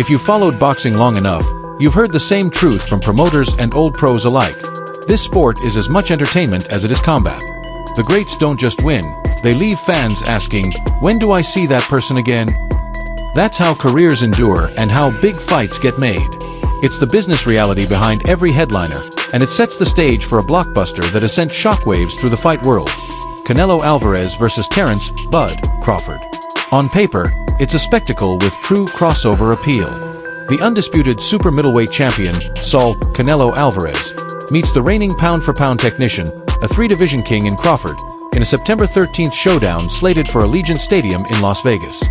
If you've followed boxing long enough, you've heard the same truth from promoters and old pros alike. This sport is as much entertainment as it is combat. The greats don't just win, they leave fans asking, when do I see that person again? That's how careers endure and how big fights get made. It's the business reality behind every headliner, and it sets the stage for a blockbuster that has sent shockwaves through the fight world. Canelo Alvarez versus Terence "Bud" Crawford. On paper, it's a spectacle with true crossover appeal. The undisputed super middleweight champion, Saul Canelo Alvarez, meets the reigning pound-for-pound technician, a three-division king in Crawford, in a September 13th showdown slated for Allegiant Stadium in Las Vegas.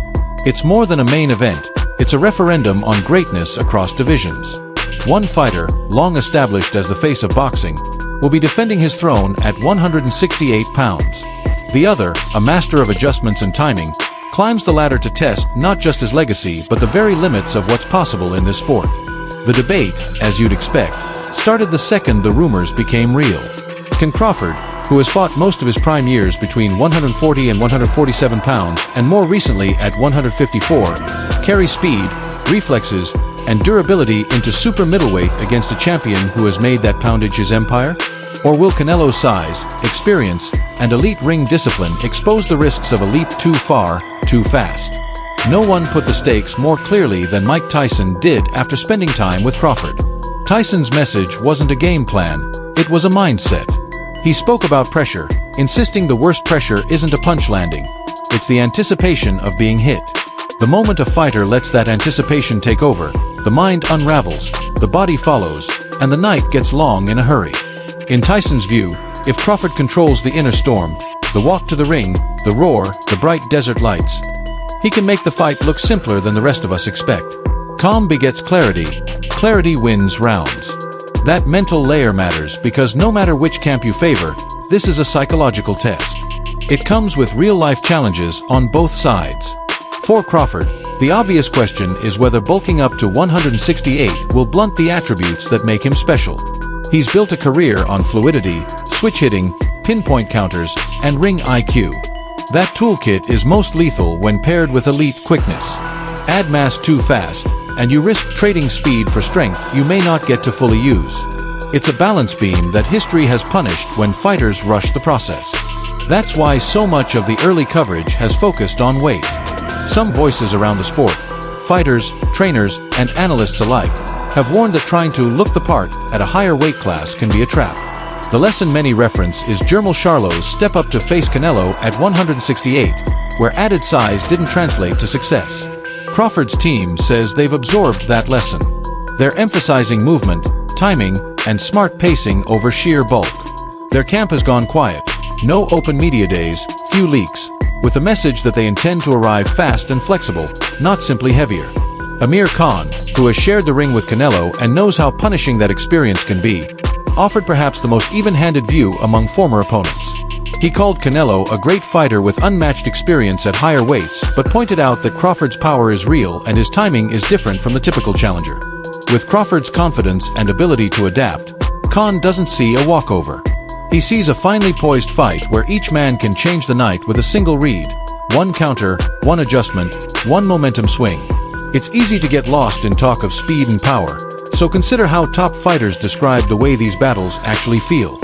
It's more than a main event, it's a referendum on greatness across divisions. One fighter, long established as the face of boxing, will be defending his throne at 168 pounds. The other, a master of adjustments and timing, climbs the ladder to test not just his legacy but the very limits of what's possible in this sport. The debate, as you'd expect, started the second the rumors became real. Can Crawford, who has fought most of his prime years between 140 and 147 pounds and more recently at 154, carry speed, reflexes, and durability into super middleweight against a champion who has made that poundage his empire? Or will Canelo's size, experience, and elite ring discipline expose the risks of a leap too far, too fast? No one put the stakes more clearly than Mike Tyson did after spending time with Crawford. Tyson's message wasn't a game plan, it was a mindset. He spoke about pressure, insisting the worst pressure isn't a punch landing, it's the anticipation of being hit. The moment a fighter lets that anticipation take over, the mind unravels, the body follows, and the night gets long in a hurry. In Tyson's view, if Crawford controls the inner storm, the walk to the ring, the roar, the bright desert lights, he can make the fight look simpler than the rest of us expect. Calm begets clarity, clarity wins rounds. That mental layer matters because no matter which camp you favor, this is a psychological test. It comes with real-life challenges on both sides. For Crawford, the obvious question is whether bulking up to 168 will blunt the attributes that make him special. He's built a career on fluidity, switch hitting, pinpoint counters, and ring IQ. That toolkit is most lethal when paired with elite quickness. Add mass too fast, and you risk trading speed for strength you may not get to fully use. It's a balance beam that history has punished when fighters rush the process. That's why so much of the early coverage has focused on weight. Some voices around the sport, fighters, trainers, and analysts alike, have warned that trying to look the part at a higher weight class can be a trap. The lesson many reference is Jermall Charlo's step up to face Canelo at 168, where added size didn't translate to success. Crawford's team says they've absorbed that lesson. They're emphasizing movement, timing, and smart pacing over sheer bulk. Their camp has gone quiet. No open media days, few leaks, with the message that they intend to arrive fast and flexible, not simply heavier. Amir Khan, who has shared the ring with Canelo and knows how punishing that experience can be, offered perhaps the most even-handed view among former opponents. He called Canelo a great fighter with unmatched experience at higher weights, but pointed out that Crawford's power is real and his timing is different from the typical challenger. With Crawford's confidence and ability to adapt, Khan doesn't see a walkover. He sees a finely poised fight where each man can change the night with a single read, one counter, one adjustment, one momentum swing. It's easy to get lost in talk of speed and power, so consider how top fighters describe the way these battles actually feel.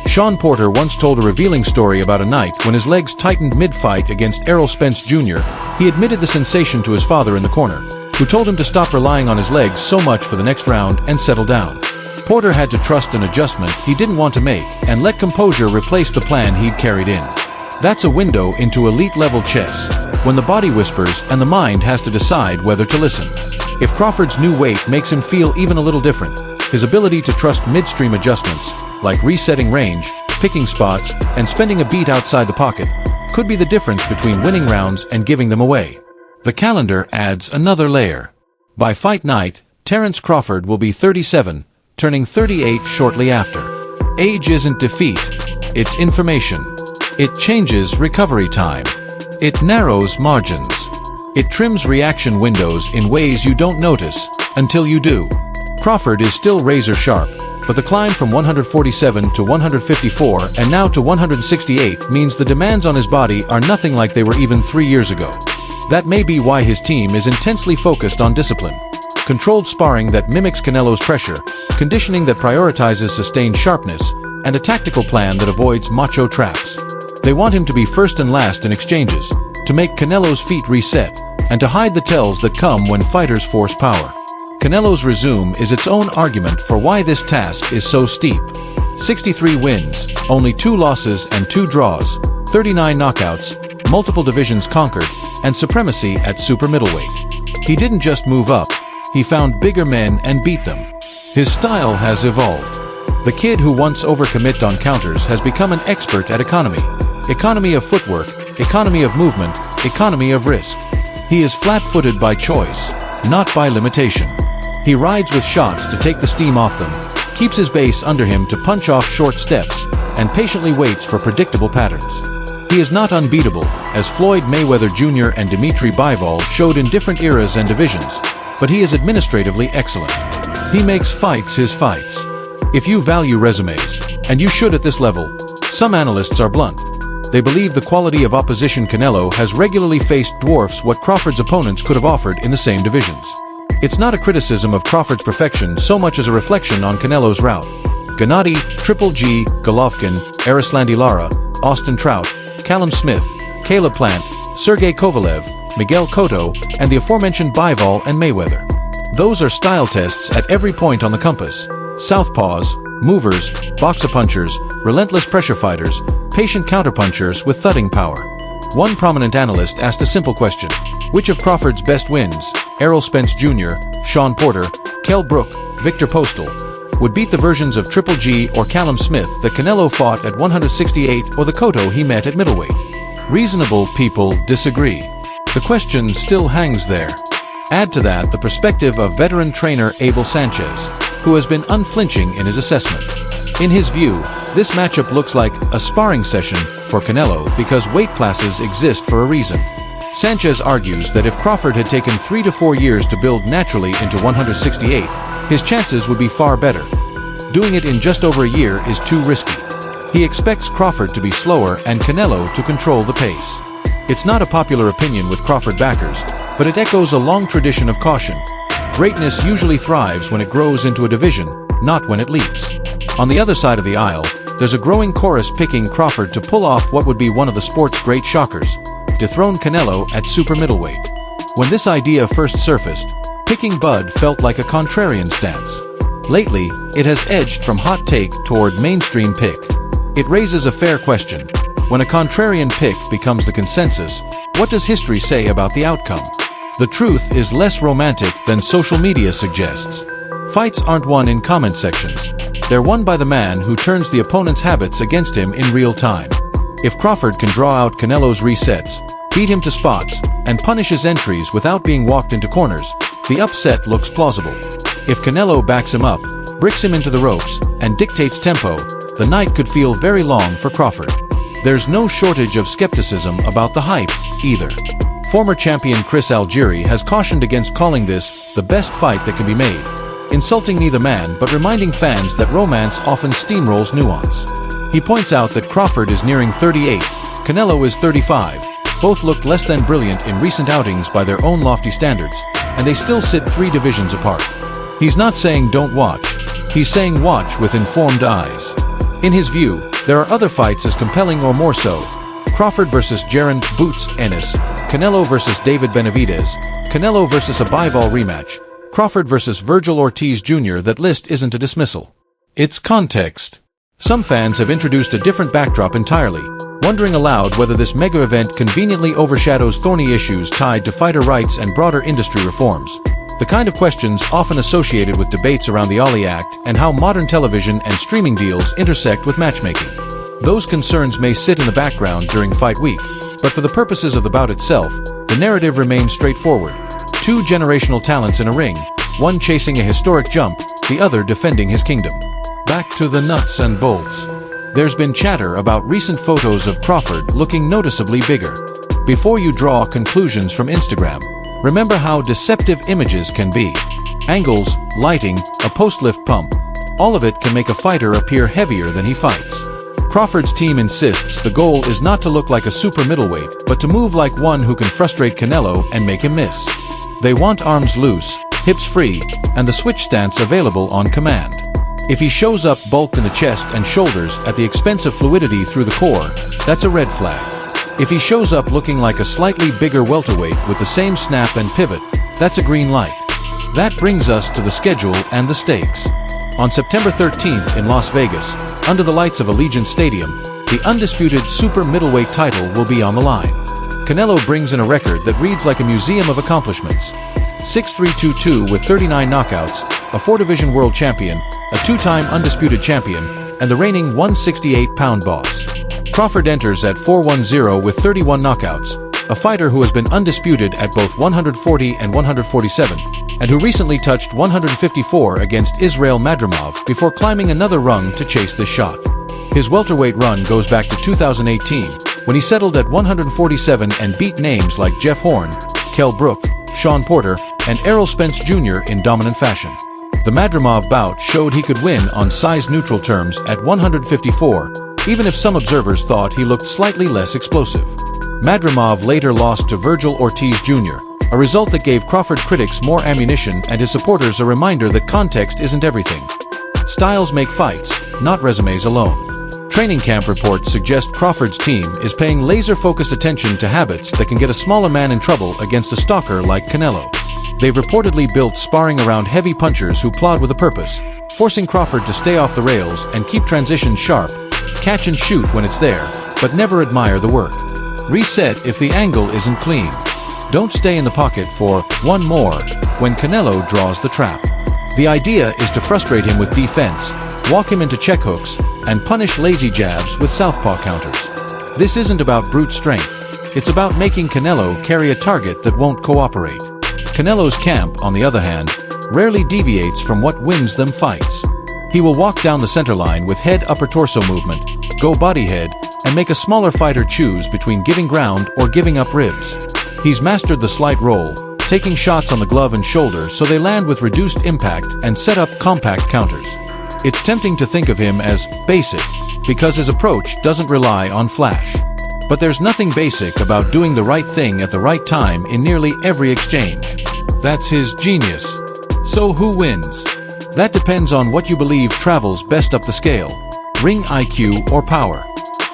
Sean Porter once told a revealing story about a night when his legs tightened mid-fight against Errol Spence Jr. He admitted the sensation to his father in the corner, who told him to stop relying on his legs so much for the next round and settle down. Porter had to trust an adjustment he didn't want to make and let composure replace the plan he'd carried in. That's a window into elite-level chess, when the body whispers and the mind has to decide whether to listen. If Crawford's new weight makes him feel even a little different, his ability to trust midstream adjustments, like resetting range, picking spots, and spending a beat outside the pocket, could be the difference between winning rounds and giving them away. The calendar adds another layer. By fight night, Terence Crawford will be 37, turning 38 shortly after. Age isn't defeat, it's information. It changes recovery time. It narrows margins. It trims reaction windows in ways you don't notice until you do. Crawford is still razor sharp, but the climb from 147 to 154 and now to 168 means the demands on his body are nothing like they were even 3 years ago. That may be why his team is intensely focused on discipline. controlled sparring that mimics Canelo's pressure, conditioning that prioritizes sustained sharpness, and a tactical plan that avoids macho traps. They want him to be first and last in exchanges, to make Canelo's feet reset, and to hide the tells that come when fighters force power. Canelo's resume is its own argument for why this task is so steep. 63 wins, only 2 losses and 2 draws, 39 knockouts, multiple divisions conquered, and supremacy at super middleweight. He didn't just move up, he found bigger men and beat them. His style has evolved. The kid who once overcommit on counters has become an expert at economy. Economy of footwork, economy of movement, economy of risk. He is flat-footed by choice, not by limitation. He rides with shots to take the steam off them, keeps his base under him to punch off short steps, and patiently waits for predictable patterns. He is not unbeatable, as Floyd Mayweather Jr. and Dimitri Bivol showed in different eras and divisions, but he is administratively excellent. He makes fights his fights. If you value resumes, and you should at this level, some analysts are blunt. They believe the quality of opposition Canelo has regularly faced dwarfs what Crawford's opponents could have offered in the same divisions. It's not a criticism of Crawford's perfection so much as a reflection on Canelo's route. Gennady, Triple G, Golovkin, Arislandi Lara, Austin Trout, Callum Smith, Caleb Plant, Sergey Kovalev, Miguel Cotto, and the aforementioned Bivol and Mayweather. Those are style tests at every point on the compass. Southpaws, movers, boxer-punchers, relentless pressure fighters, patient counterpunchers with thudding power. One prominent analyst asked a simple question: which of Crawford's best wins, Errol Spence Jr., Sean Porter, Kell Brook, Victor Postal, would beat the versions of Triple G or Callum Smith that Canelo fought at 168 or the Cotto he met at middleweight? Reasonable people disagree. The question still hangs there. Add to that the perspective of veteran trainer Abel Sanchez, who has been unflinching in his assessment. In his view, this matchup looks like a sparring session for Canelo because weight classes exist for a reason. Sanchez argues that if Crawford had taken 3 to 4 years to build naturally into 168, his chances would be far better. Doing it in just over a year is too risky. He expects Crawford to be slower and Canelo to control the pace. It's not a popular opinion with Crawford backers, but it echoes a long tradition of caution. Greatness usually thrives when it grows into a division, not when it leaps. On the other side of the aisle, there's a growing chorus picking Crawford to pull off what would be one of the sport's great shockers: dethrone Canelo at super middleweight. When this idea first surfaced, picking Bud felt like a contrarian stance. Lately, it has edged from hot take toward mainstream pick. It raises a fair question. When a contrarian pick becomes the consensus, what does history say about the outcome? The truth is less romantic than social media suggests. Fights aren't won in comment sections. They're won by the man who turns the opponent's habits against him in real time. If Crawford can draw out Canelo's resets, beat him to spots, and punish his entries without being walked into corners, the upset looks plausible. If Canelo backs him up, bricks him into the ropes, and dictates tempo, the night could feel very long for Crawford. There's no shortage of skepticism about the hype, either. Former champion Chris Algieri has cautioned against calling this the best fight that can be made, insulting neither man but reminding fans that romance often steamrolls nuance. He points out that Crawford is nearing 38, Canelo is 35, both looked less than brilliant in recent outings by their own lofty standards, and they still sit 3 divisions apart. He's not saying don't watch, he's saying watch with informed eyes. In his view, there are other fights as compelling or more so: Crawford versus Jaron "Boots" Ennis, Canelo versus David Benavidez, Canelo versus a Bivol rematch, Crawford versus Virgil Ortiz Jr. That list isn't a dismissal. It's context. Some fans have introduced a different backdrop entirely, wondering aloud whether this mega event conveniently overshadows thorny issues tied to fighter rights and broader industry reforms. The kind of questions often associated with debates around the Ali Act and how modern television and streaming deals intersect with matchmaking. Those concerns may sit in the background during fight week, but for the purposes of the bout itself, the narrative remains straightforward. 2 generational talents in a ring, one chasing a historic jump, the other defending his kingdom. Back to the nuts and bolts. There's been chatter about recent photos of Crawford looking noticeably bigger. Before you draw conclusions from Instagram, remember how deceptive images can be. Angles, lighting, a post-lift pump, all of it can make a fighter appear heavier than he fights. Crawford's team insists the goal is not to look like a super middleweight, but to move like one who can frustrate Canelo and make him miss. They want arms loose, hips free, and the switch stance available on command. If he shows up bulked in the chest and shoulders at the expense of fluidity through the core, that's a red flag. If he shows up looking like a slightly bigger welterweight with the same snap and pivot, that's a green light. That brings us to the schedule and the stakes. On September 13th in Las Vegas, under the lights of Allegiant Stadium, the undisputed super middleweight title will be on the line. Canelo brings in a record that reads like a museum of accomplishments. 6-3-2-2 with 39 knockouts, a 4-division world champion, a 2-time undisputed champion, and the reigning 168-pound boss. Crawford enters at 4-1-0 with 31 knockouts, a fighter who has been undisputed at both 140 and 147, and who recently touched 154 against Israil Madrimov before climbing another rung to chase this shot. His welterweight run goes back to 2018, when he settled at 147 and beat names like Jeff Horn, Kell Brook, Sean Porter, and Errol Spence Jr. in dominant fashion. The Madrimov bout showed he could win on size-neutral terms at 154, even if some observers thought he looked slightly less explosive. Madrimov later lost to Virgil Ortiz Jr., a result that gave Crawford critics more ammunition and his supporters a reminder that context isn't everything. Styles make fights, not resumes alone. Training camp reports suggest Crawford's team is paying laser-focused attention to habits that can get a smaller man in trouble against a stalker like Canelo. They've reportedly built sparring around heavy punchers who plod with a purpose, forcing Crawford to stay off the rails and keep transitions sharp, catch and shoot when it's there, but never admire the work. Reset if the angle isn't clean. Don't stay in the pocket for one more when Canelo draws the trap. The idea is to frustrate him with defense, walk him into check hooks, and punish lazy jabs with southpaw counters. This isn't about brute strength. It's about making Canelo carry a target that won't cooperate. Canelo's camp, on the other hand, rarely deviates from what wins them fights. He will walk down the center line with head-upper torso movement, go body head, and make a smaller fighter choose between giving ground or giving up ribs. He's mastered the slight roll, taking shots on the glove and shoulder so they land with reduced impact and set up compact counters. It's tempting to think of him as basic, because his approach doesn't rely on flash. But there's nothing basic about doing the right thing at the right time in nearly every exchange. That's his genius. So who wins? That depends on what you believe travels best up the scale, ring IQ or power.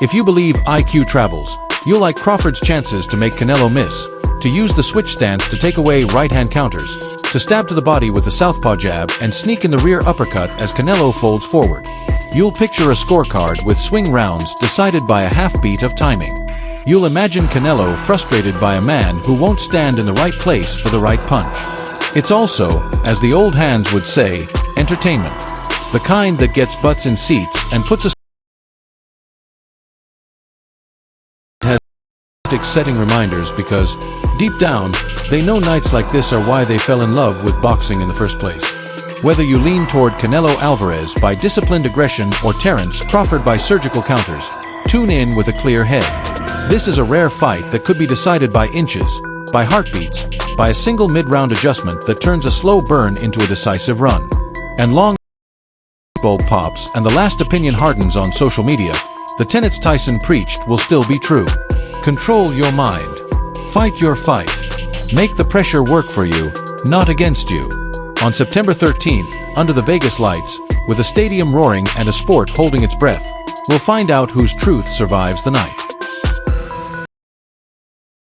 If you believe IQ travels, you'll like Crawford's chances to make Canelo miss, to use the switch stance to take away right-hand counters, to stab to the body with the southpaw jab and sneak in the rear uppercut as Canelo folds forward. You'll picture a scorecard with swing rounds decided by a half-beat of timing. You'll imagine Canelo frustrated by a man who won't stand in the right place for the right punch. It's also, as the old hands would say, entertainment. The kind that gets butts in seats and puts a setting reminders because, deep down, they know nights like this are why they fell in love with boxing in the first place. Whether you lean toward Canelo Alvarez by disciplined aggression or Terence Crawford by surgical counters, tune in with a clear head. This is a rare fight that could be decided by inches, by heartbeats, by a single mid-round adjustment that turns a slow burn into a decisive run. And long bulb pops and the last opinion hardens on social media, the tenets Tyson preached will still be true. Control your mind. Fight your fight. Make the pressure work for you, not against you. On September 13th, under the Vegas lights, with a stadium roaring and a sport holding its breath, we'll find out whose truth survives the night.